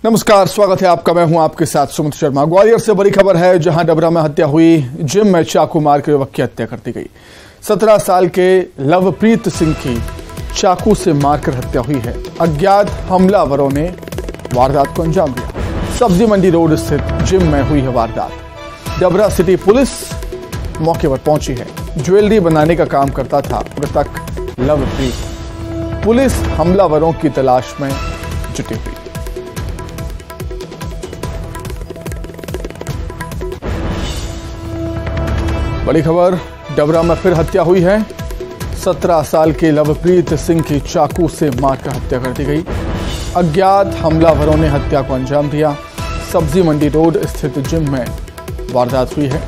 नमस्कार, स्वागत है आपका। मैं हूं आपके साथ सुमित शर्मा। ग्वालियर से बड़ी खबर है, जहां डबरा में हत्या हुई। जिम में चाकू मार के युवक की हत्या कर दी गई। 17 साल के लवप्रीत सिंह की चाकू से मारकर हत्या हुई है। अज्ञात हमलावरों ने वारदात को अंजाम दिया। सब्जी मंडी रोड स्थित जिम में हुई है वारदात। डबरा सिटी पुलिस मौके पर पहुंची है। ज्वेलरी बनाने का काम करता था मृतक लवप्रीत। पुलिस हमलावरों की तलाश में जुटी हुई। बड़ी खबर, डबरा में फिर हत्या हुई है। 17 साल के लवप्रीत सिंह की चाकू से मारकर हत्या कर दी गई। अज्ञात हमलावरों ने हत्या को अंजाम दिया। सब्जी मंडी रोड स्थित जिम में वारदात हुई है।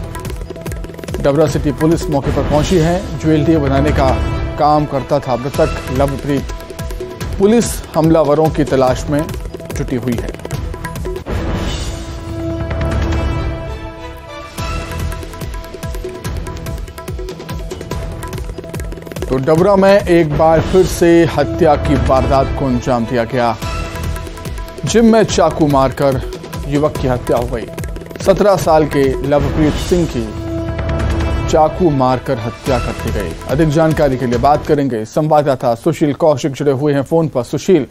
डबरा सिटी पुलिस मौके पर पहुंची है। ज्वेलरी बनाने का काम करता था मृतक लवप्रीत। पुलिस हमलावरों की तलाश में जुटी हुई है। तो डबरा में एक बार फिर से हत्या की वारदात को अंजाम दिया गया। जिम में चाकू मारकर युवक की हत्या हो गई। 17 साल के लवप्रीत सिंह की चाकू मारकर हत्या कर दी गई। अधिक जानकारी के लिए बात करेंगे संवाददाता सुशील कौशिक, जुड़े हुए हैं फोन पर। सुशील,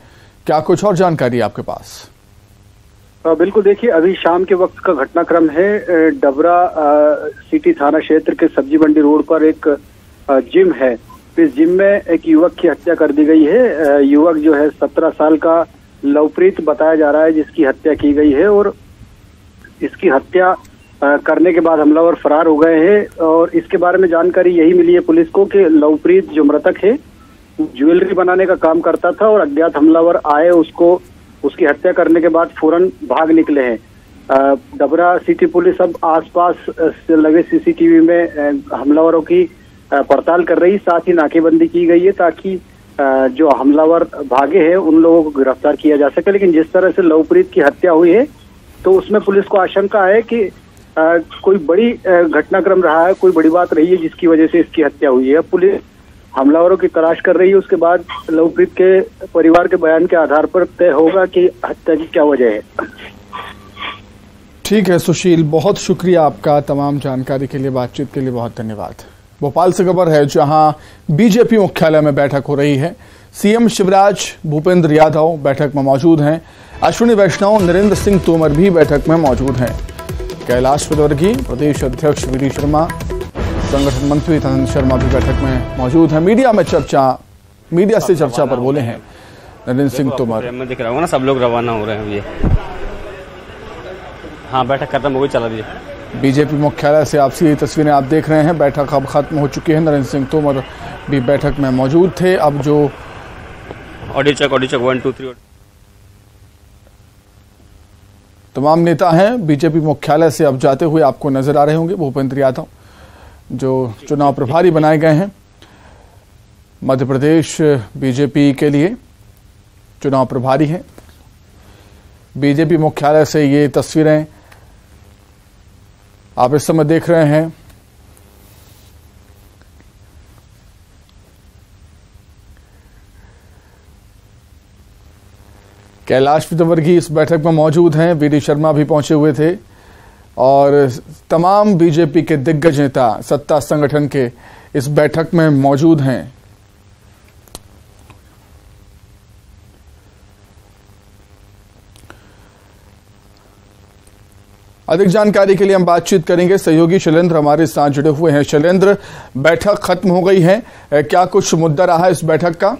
क्या कुछ और जानकारी आपके पास? बिल्कुल, देखिए अभी शाम के वक्त का घटनाक्रम है। डबरा सिटी थाना क्षेत्र के सब्जी मंडी रोड पर एक जिम है। इस जिम में एक युवक की हत्या कर दी गई है। युवक जो है 17 साल का लवप्रीत बताया जा रहा है, जिसकी हत्या की गई है। और इसकी हत्या करने के बाद हमलावर फरार हो गए हैं। और इसके बारे में जानकारी यही मिली है पुलिस को कि लवप्रीत जो मृतक है ज्वेलरी बनाने का काम करता था और अज्ञात हमलावर आए, उसकी हत्या करने के बाद फौरन भाग निकले हैं। डबरा सिटी पुलिस अब आसपास लगे सीसीटीवी में हमलावरों की पड़ताल कर रही। साथ ही नाकेबंदी की गई है ताकि जो हमलावर भागे हैं उन लोगों को गिरफ्तार किया जा सके। लेकिन जिस तरह से लवप्रीत की हत्या हुई है तो उसमें पुलिस को आशंका है कि कोई बड़ी घटनाक्रम रहा है, कोई बड़ी बात रही है जिसकी वजह से इसकी हत्या हुई है। पुलिस हमलावरों की तलाश कर रही है। उसके बाद लवप्रीत के परिवार के बयान के आधार पर तय होगा कि हत्या की क्या वजह है। ठीक है सुशील, बहुत शुक्रिया आपका तमाम जानकारी के लिए, बातचीत के लिए बहुत धन्यवाद। भोपाल से खबर है, जहां बीजेपी मुख्यालय में बैठक हो रही है। सीएम शिवराज भूपेंद्र यादव बैठक में मौजूद हैं। अश्विनी वैष्णव, नरेंद्र सिंह तोमर भी बैठक में मौजूद हैं। कैलाश विजयवर्गीय, प्रदेश अध्यक्ष वी डी शर्मा, संगठन मंत्री तनंद शर्मा भी बैठक में मौजूद हैं। मीडिया से चर्चा पर बोले हैं नरेंद्र सिंह तोमर। मैं दिख रहा हूँ ना, सब लोग रवाना हो रहे हैं ये। हाँ, बैठक खत्म हो गई, चला दीजिए। बीजेपी मुख्यालय से आपसी ये तस्वीरें आप देख रहे हैं। बैठक अब खत्म हो चुकी है। नरेंद्र सिंह तोमर भी बैठक में मौजूद थे। अब जो ऑडियो चेक 1 2 3 तमाम नेता हैं बीजेपी मुख्यालय से अब जाते हुए आपको नजर आ रहे होंगे। भूपेंद्र यादव जो चुनाव प्रभारी बनाए गए हैं मध्य प्रदेश बीजेपी के लिए, चुनाव प्रभारी हैं। बीजेपी मुख्यालय से ये तस्वीरें आप इस समय देख रहे हैं। कैलाश विजयवर्गीय इस बैठक में मौजूद हैं। वी डी शर्मा भी पहुंचे हुए थे और तमाम बीजेपी के दिग्गज नेता सत्ता संगठन के इस बैठक में मौजूद हैं। अधिक जानकारी के लिए हम बातचीत करेंगे। सहयोगी शैलेंद्र हमारे साथ जुड़े हुए हैं। शैलेंद्र, बैठक खत्म हो गई है, क्या कुछ मुद्दा रहा इस बैठक का?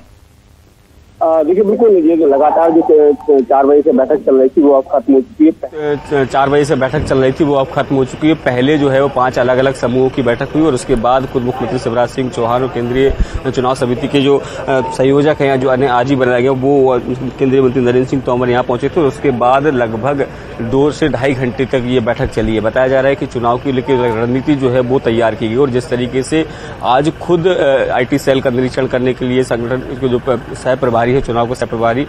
देखिए बिल्कुल, ये लगातार जो 4 बजे से बैठक चल रही थी वो अब खत्म हो चुकी है। 4 बजे से बैठक चल रही थी वो अब खत्म हो चुकी है। पहले जो है वो 5 अलग अलग समूहों की बैठक हुई और उसके बाद खुद मुख्यमंत्री शिवराज सिंह चौहान और केंद्रीय चुनाव समिति के जो संयोजक हैं, जो आज ही बनाया गया, वो केंद्रीय मंत्री नरेंद्र सिंह तोमर यहाँ पहुंचे थे। और उसके बाद लगभग 2 से ढाई घंटे तक ये बैठक चली है। बताया जा रहा है कि चुनाव की लेकर रणनीति जो है वो तैयार की गई और जिस तरीके से आज खुद IT सेल का निरीक्षण करने के लिए संगठन के जो सह प्रभारी प्रभारी है, चुनाव के सह प्रभारी,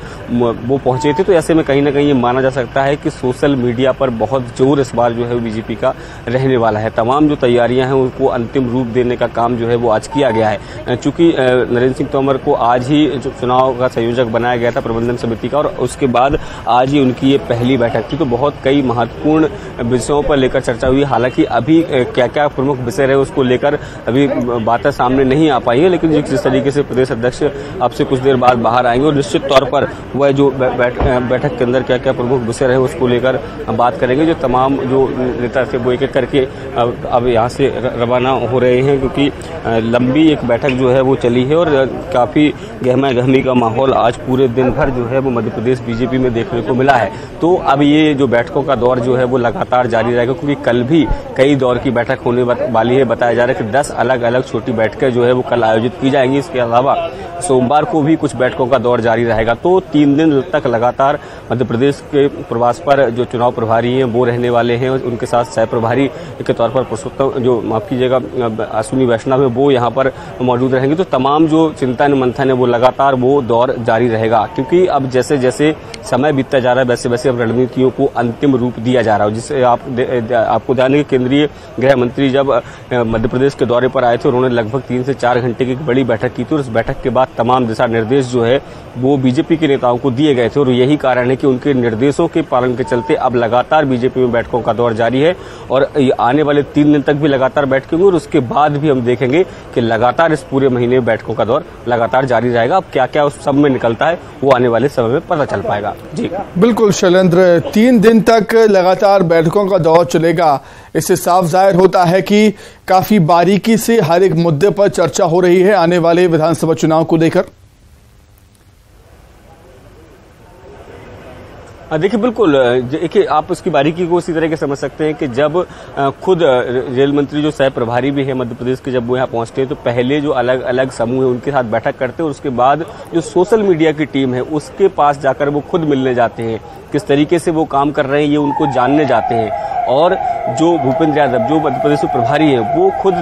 वो पहुंचे थे। तो ऐसे में कहीं ना कहीं ये माना जा सकता है कि सोशल मीडिया पर बहुत जोर इस बार जो है बीजेपी का रहने वाला है। तमाम जो तैयारियां हैं उनको अंतिम रूप देने का काम जो है वो आज किया गया है। चूंकि नरेंद्र सिंह तोमर को आज ही चुनाव का संयोजक बनाया गया था प्रबंधन समिति का, और उसके बाद आज ही उनकी ये पहली बैठक थी। तो बहुत कई महत्वपूर्ण विषयों पर लेकर चर्चा हुई। हालांकि अभी क्या क्या प्रमुख विषय रहे उसको लेकर अभी बातें सामने नहीं आ पाई है, लेकिन जिस तरीके से प्रदेश अध्यक्ष अब से कुछ देर बाद बाहर आएंगे और निश्चित तौर पर वह जो बैठक के अंदर क्या क्या प्रमुख विषय रहे उसको लेकर बात करेंगे। जो तमाम जो नेता थे वो एक एक करके अब यहाँ से रवाना हो रहे हैं, क्योंकि लंबी एक बैठक जो है वो चली है और काफी गहमा गहमी का माहौल आज पूरे दिन भर जो है वो मध्य प्रदेश बीजेपी में देखने को मिला है। तो अब ये जो बैठकों का दौर जो है वो लगातार जारी रहेगा, क्योंकि कल भी कई दौर की बैठक होने वाली है। बताया जा रहा है कि 10 अलग अलग छोटी बैठकें जो है वो कल आयोजित की जाएंगी। इसके अलावा सोमवार को भी कुछ बैठकों का दौर जारी रहेगा। तो 3 दिन तक लगातार मध्य प्रदेश के प्रवास पर जो चुनाव प्रभारी हैं वो रहने वाले हैं, उनके साथ सह प्रभारी के तौर पर पुरुषोत्तम जो माफ कीजिएगा अश्विनी वैष्णव है वो यहाँ पर मौजूद रहेंगे। तो तमाम जो चिंतन मंथन है वो लगातार वो दौर जारी रहेगा, क्योंकि अब जैसे जैसे समय बीतता जा रहा है वैसे वैसे अब रणनीतियों को अंतिम रूप दिया जा रहा है। जिससे आपको ध्यान है कि केंद्रीय गृह मंत्री जब मध्य प्रदेश के दौरे पर आए थे उन्होंने लगभग 3 से 4 घंटे की बड़ी बैठक की थी, और उस बैठक के बाद तमाम दिशा निर्देश जो है वो बीजेपी के नेताओं को दिए गए थे। और यही कारण है कि उनके निर्देशों के पालन के चलते अब लगातार बीजेपी में बैठकों का दौर जारी है, और आने वाले 3 दिन तक भी लगातार बैठकें होंगी, और उसके बाद भी हम देखेंगे कि लगातार इस पूरे महीने में बैठकों का दौर लगातार जारी रहेगा। अब क्या क्या उस सब में निकलता है वो आने वाले समय में पता चल पाएगा। जी बिल्कुल शैलेंद्र, 3 दिन तक लगातार बैठकों का दौर चलेगा। इससे साफ जाहिर होता है कि काफी बारीकी से हर एक मुद्दे पर चर्चा हो रही है आने वाले विधानसभा चुनाव को लेकर। देखिए बिल्कुल, देखिए आप उसकी बारीकी को इसी तरह के समझ सकते हैं कि जब खुद रेल मंत्री जो सह प्रभारी भी है मध्य प्रदेश के, जब वो यहाँ पहुंचते हैं तो पहले जो अलग अलग समूह है उनके साथ बैठक करते हैं, और उसके बाद जो सोशल मीडिया की टीम है उसके पास जाकर वो खुद मिलने जाते हैं, किस तरीके से वो काम कर रहे हैं ये उनको जानने जाते हैं। और जो भूपेंद्र यादव जो मध्य प्रदेश के प्रभारी हैं वो खुद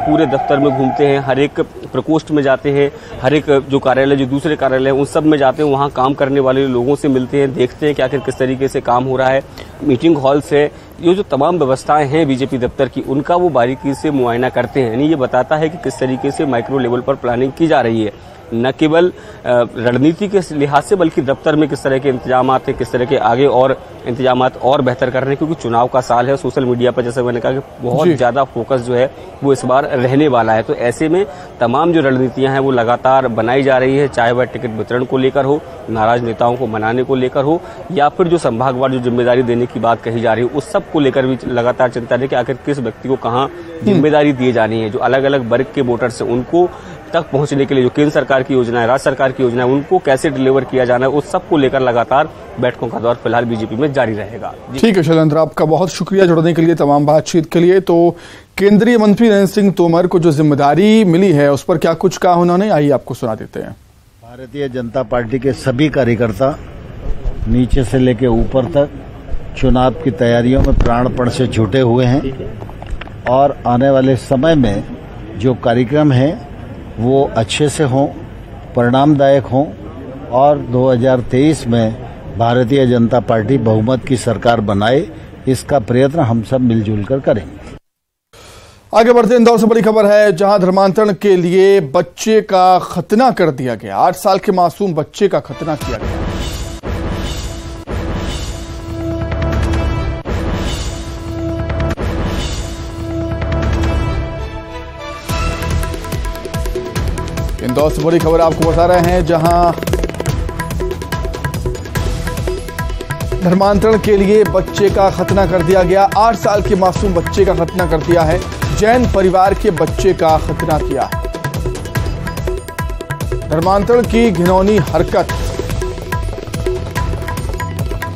पूरे दफ्तर में घूमते हैं, हर एक प्रकोष्ठ में जाते हैं, हर एक जो कार्यालय जो दूसरे कार्यालय हैं उन सब में जाते हैं, वहाँ काम करने वाले लोगों से मिलते हैं, देखते हैं कि आखिर किस तरीके से काम हो रहा है। मीटिंग हॉल से ये जो तमाम व्यवस्थाएं हैं बीजेपी दफ्तर की उनका वो बारीकी से मुआयना करते हैं। यानी ये बताता है कि किस तरीके से माइक्रो लेवल पर प्लानिंग की जा रही है, न केवल रणनीति के लिहाज से बल्कि दफ्तर में किस तरह के इंतजामात है, किस तरह के आगे और इंतजामात और बेहतर कर रहे हैं, क्योंकि चुनाव का साल है। सोशल मीडिया पर जैसे मैंने कहा कि बहुत ज्यादा फोकस जो है वो इस बार रहने वाला है। तो ऐसे में तमाम जो रणनीतियां हैं वो लगातार बनाई जा रही है, चाहे वह टिकट वितरण को लेकर हो, नाराज नेताओं को मनाने को लेकर हो, या फिर जो संभागवार जो जिम्मेदारी देने की बात कही जा रही है उस सब को लेकर भी लगातार चिंता है कि आखिर किस व्यक्ति को कहाँ जिम्मेदारी दी जानी है। जो अलग अलग वर्ग के वोटर्स हैं उनको तक पहुंचने के लिए जो केंद्र सरकार की योजना है, राज्य सरकार की योजना है, उनको कैसे डिलीवर किया जाना है, उस सब को लेकर लगातार बैठकों का दौर फिलहाल बीजेपी में जारी रहेगा। ठीक है शैलेंद्र, आपका बहुत शुक्रिया जुड़ने के लिए, तमाम बातचीत के लिए। तो केंद्रीय मंत्री नरेंद्र सिंह तोमर को जो जिम्मेदारी मिली है उस पर क्या कुछ कहा उन्होंने, आइए आपको सुना देते हैं। भारतीय जनता पार्टी के सभी कार्यकर्ता नीचे से लेकर ऊपर तक चुनाव की तैयारियों में प्राणपण से जुटे हुए हैं, और आने वाले समय में जो कार्यक्रम है वो अच्छे से हों, परिणामदायक हों, और 2023 में भारतीय जनता पार्टी बहुमत की सरकार बनाए, इसका प्रयत्न हम सब मिलजुल कर करेंगे। आगे बढ़ते इंदौर से बड़ी खबर है, जहां धर्मांतरण के लिए बच्चे का खतना कर दिया गया। 8 साल के मासूम बच्चे का खतना किया गया। इंदौर से बड़ी खबर आपको बता रहे हैं, जहां धर्मांतरण के लिए बच्चे का खतना कर दिया गया। 8 साल के मासूम बच्चे का खतना कर दिया है। जैन परिवार के बच्चे का खतना किया है। धर्मांतरण की घिनौनी हरकत,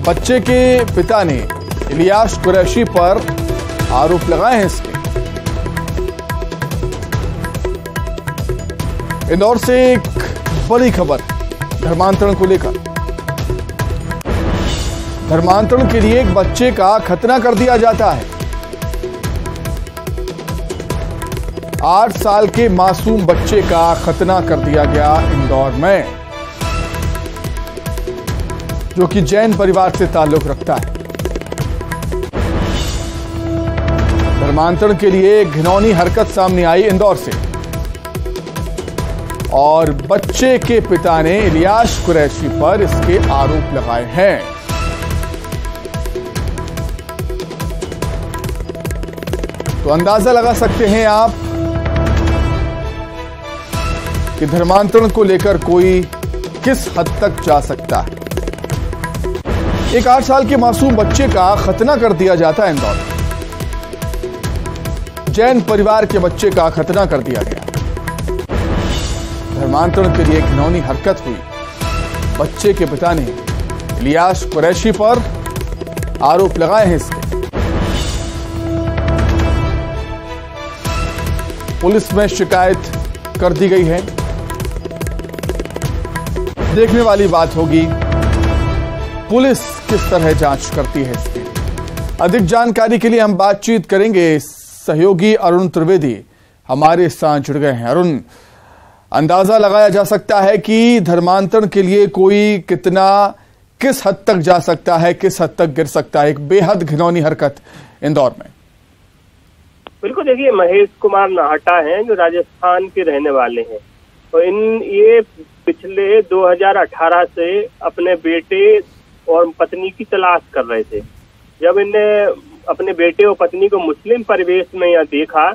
बच्चे के पिता ने इलियास कुरैशी पर आरोप लगाए हैं इसके। इंदौर से एक बड़ी खबर धर्मांतरण को लेकर। धर्मांतरण के लिए एक बच्चे का खतना कर दिया जाता है। 8 साल के मासूम बच्चे का खतना कर दिया गया इंदौर में। जो कि जैन परिवार से ताल्लुक रखता है। धर्मांतरण के लिए घिनौनी हरकत सामने आई इंदौर से और बच्चे के पिता ने इलियास कुरैशी पर इसके आरोप लगाए हैं। तो अंदाजा लगा सकते हैं आप कि धर्मांतरण को लेकर कोई किस हद तक जा सकता है। एक 8 साल के मासूम बच्चे का खतना कर दिया जाता है इंदौर। जैन परिवार के बच्चे का खतना कर दिया गया। धर्मांतरण के लिए घिनौनी हरकत हुई। बच्चे के पिता ने इलियास कुरैशी पर आरोप लगाए हैं इसके। पुलिस में शिकायत कर दी गई है। देखने वाली बात होगी पुलिस किस तरह जांच करती है इसकी। अधिक जानकारी के लिए हम बातचीत करेंगे। सहयोगी अरुण त्रिवेदी हमारे साथ जुड़ गए हैं। अरुण, अंदाजा लगाया जा सकता है कि धर्मांतरण के लिए कोई किस हद तक जा सकता है, किस हद तक गिर सकता है। एक बेहद घिनौनी हरकत इंदौर में। बिल्कुल, देखिए महेश कुमार नाहटा हैं जो राजस्थान के रहने वाले हैं। तो ये पिछले 2018 से अपने बेटे और पत्नी की तलाश कर रहे थे। जब इन्हें अपने बेटे और पत्नी को मुस्लिम परिवेश में यहाँ देखा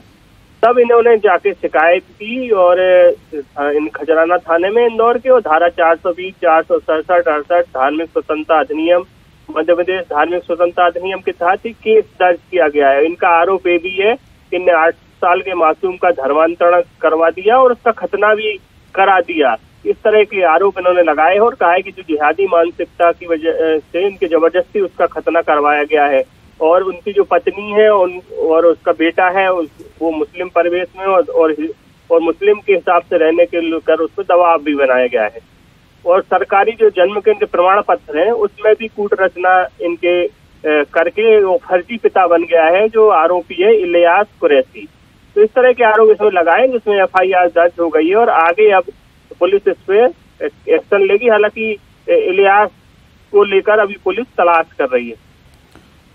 तब इन्होंने जाके शिकायत की और इन खजराना थाने में इंदौर के और धारा 420, 467, 68 धार्मिक स्वतंत्रता अधिनियम, मध्य प्रदेश धार्मिक स्वतंत्रता अधिनियम के तहत ही केस दर्ज किया गया है। इनका आरोप ये भी है कि इन्हें 8 साल के मासूम का धर्मांतरण करवा दिया और उसका खतना भी करा दिया। इस तरह के आरोप इन्होंने लगाए और कहा है कि जो जिहादी मानसिकता की वजह से इनके जबरदस्ती उसका खतना करवाया गया है और उनकी जो पत्नी है और उसका बेटा है वो मुस्लिम परिवेश में और मुस्लिम के हिसाब से रहने के कर उस पर दबाव भी बनाया गया है। और सरकारी जो जन्म के इनके प्रमाण पत्र हैं उसमें भी कूट रचना इनके करके वो फर्जी पिता बन गया है जो आरोपी है इलियास कुरैशी। तो इस तरह के आरोप इसमें लगाए जिसमें FIR दर्ज हो गई है और आगे अब पुलिस इस पे एक्शन लेगी। हालांकि इलियास को लेकर अभी पुलिस तलाश कर रही है।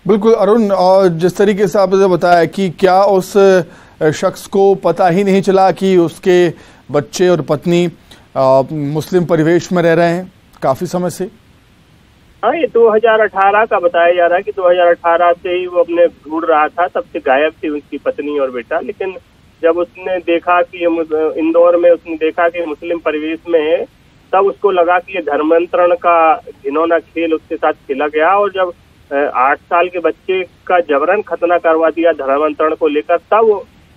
बिल्कुल अरुण, और जिस तरीके से आपने बताया कि क्या उस शख्स को पता ही नहीं चला कि उसके बच्चे और पत्नी मुस्लिम परिवेश में रह रहे हैं काफी समय से? हाँ, ये 2018 का बताया जा रहा है कि 2018 से ही वो अपने ढूंढ रहा था, तब से गायब थी उसकी पत्नी और बेटा। लेकिन जब उसने देखा कि इंदौर में उसने देखा कि मुस्लिम परिवेश में है तब उसको लगा कि ये धर्मांतरण का घिनौना खेल उसके साथ खेला गया और जब 8 साल के बच्चे का जबरन खतना करवा दिया धर्मांतरण को लेकर तब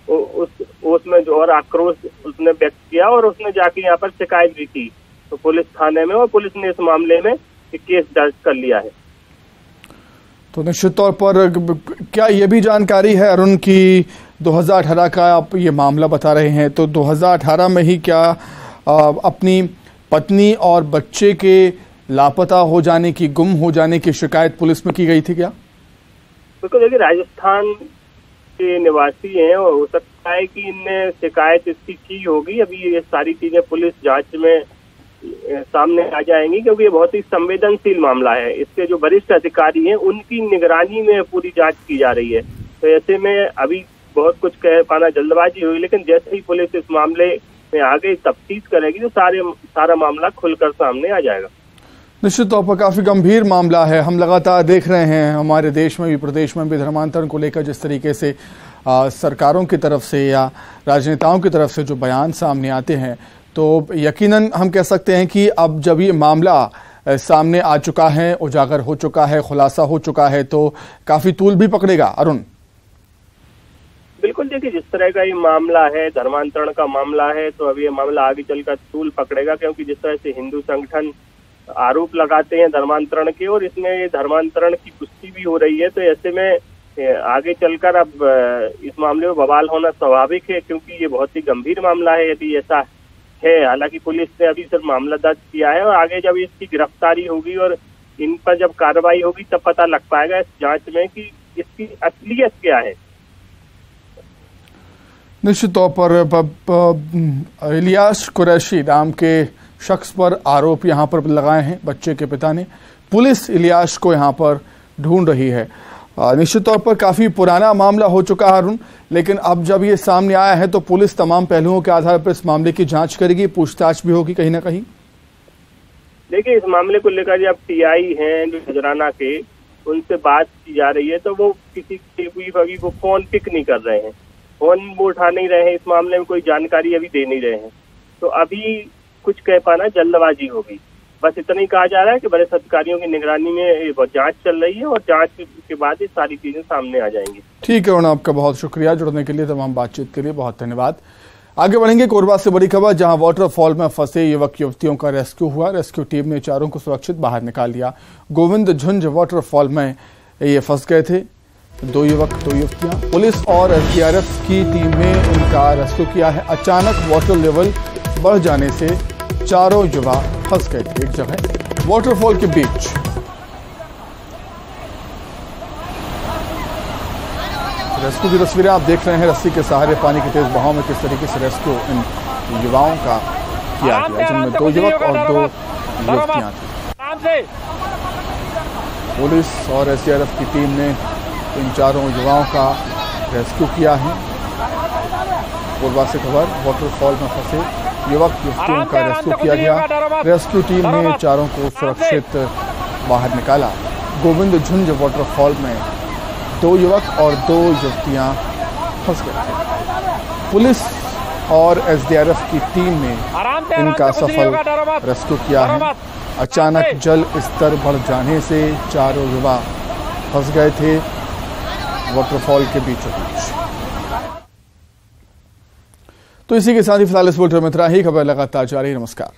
उसमें जो और आक्रोश उसने व्यक्त किया और उसने जाके यहाँ पर शिकायत भी की तो पुलिस थाने में, और पुलिस ने इस मामले में केस दर्ज कर लिया है। तो निश्चित तौर पर क्या ये भी जानकारी है अरुण की 2018 का आप ये मामला बता रहे हैं, तो 2018 में ही क्या अपनी पत्नी और बच्चे के लापता हो जाने की, गुम हो जाने की शिकायत पुलिस में की गई थी क्या? बिल्कुल, देखिए राजस्थान के निवासी हैं और हो सकता है कि इनने शिकायत इसकी की होगी। अभी ये सारी चीजें पुलिस जांच में सामने आ जाएंगी क्योंकि ये बहुत ही संवेदनशील मामला है। इसके जो वरिष्ठ अधिकारी हैं उनकी निगरानी में पूरी जांच की जा रही है। तो ऐसे में अभी बहुत कुछ कह पाना जल्दबाजी हुई, लेकिन जैसे ही पुलिस इस मामले में आगे तफ्तीश करेगी तो सारा मामला खुलकर सामने आ जाएगा। निश्चित तौर पर काफी गंभीर मामला है। हम लगातार देख रहे हैं हमारे देश में भी, प्रदेश में भी धर्मांतरण को लेकर जिस तरीके से सरकारों की तरफ से या राजनेताओं की तरफ से जो बयान सामने आते हैं, तो यकीनन हम कह सकते हैं कि अब जब ये मामला सामने आ चुका है, उजागर हो चुका है, खुलासा हो चुका है, तो काफी तूल भी पकड़ेगा अरुण। बिल्कुल, देखिए जिस तरह का ये मामला है, धर्मांतरण का मामला है, तो अब ये मामला आगे चलकर तूल पकड़ेगा क्योंकि जिस तरह से हिंदू संगठन आरोप लगाते हैं धर्मांतरण के और इसमें ये धर्मांतरण की पुष्टि भी हो रही है, तो ऐसे में आगे चलकर अब इस मामले में बवाल होना स्वाभाविक है क्योंकि ये बहुत ही गंभीर मामला है यदि ऐसा है। हालांकि पुलिस ने अभी सिर्फ मामला दर्ज किया है और आगे जब इसकी गिरफ्तारी होगी और इन पर जब कार्रवाई होगी तब पता लग पाएगा इस जांच में कि इसकी असलियत क्या है। निश्चित तौर पर इलियास कुरैशी नाम के शख्स पर आरोप यहां पर लगाए हैं बच्चे के पिता ने। पुलिस इलियास को यहाँ पर ढूंढ रही है। निश्चित तौर पर काफी पुराना मामला हो चुका है अरुण, लेकिन अब जब ये सामने आया है तो पुलिस तमाम पहलुओं के आधार पर इस मामले की जांच करेगी, पूछताछ भी होगी कहीं ना कहीं। देखिए, इस मामले को लेकर जो अब टीआई हैं जो नजराना के, उनसे बात की जा रही है तो वो किसी अभी वो फोन पिक नहीं कर रहे हैं, फोन वो उठा नहीं रहे हैं, इस मामले में कोई जानकारी अभी दे नहीं रहे हैं। तो अभी कुछ कह पाना जल्दबाजी होगी। बस इतना ही कहा जा रहा है कि बड़े अधिकारियों की निगरानी में जांच चल रही है और जांच के बाद ये सारी चीजें सामने आ जाएंगी। ठीक है, आपका बहुत शुक्रिया जुड़ने के लिए, तमाम बातचीत के लिए बहुत धन्यवाद। आगे बढ़ेंगे कोरबा से बड़ी खबर, जहां वाटरफॉल में फंसे युवक युवतियों का रेस्क्यू हुआ। रेस्क्यू टीम ने चारों को सुरक्षित बाहर निकाल लिया। गोविंद झुंझ वाटरफॉल में ये फंस गए थे 2 युवक 2 युवतियां। पुलिस और एसडीआरएफ की टीम ने इनका रेस्क्यू किया है। अचानक वाटर लेवल बढ़ जाने से चारों युवा फंस गए थे एक जगह वाटरफॉल के बीच। रेस्क्यू की तस्वीरें आप देख रहे हैं। रस्सी के सहारे पानी के तेज बहाव में किस तरीके से रेस्क्यू इन युवाओं का किया गया, जिनमें 2 युवक और 2 युवतियां थी। पुलिस और एसडीआरएफ की टीम ने इन चारों युवाओं का रेस्क्यू किया है। कोरबा से खबर, वाटरफॉल में फंसे युवक युवतियों का रेस्क्यू किया गया। रेस्क्यू टीम ने चारों को सुरक्षित बाहर निकाला। गोविंद झुंझ वाटरफॉल में 2 युवक और 2 युवतियां फंस गए थे। पुलिस और एसडीआरएफ की टीम ने इनका सफल रेस्क्यू किया है। अचानक जल स्तर बढ़ जाने से चारों युवा फंस गए थे वाटरफॉल के बीचों बीच। तो इसी के साथ ही फिलहाल इस बुलेटिन में इतना ही। खबर लगातार जारी। नमस्कार।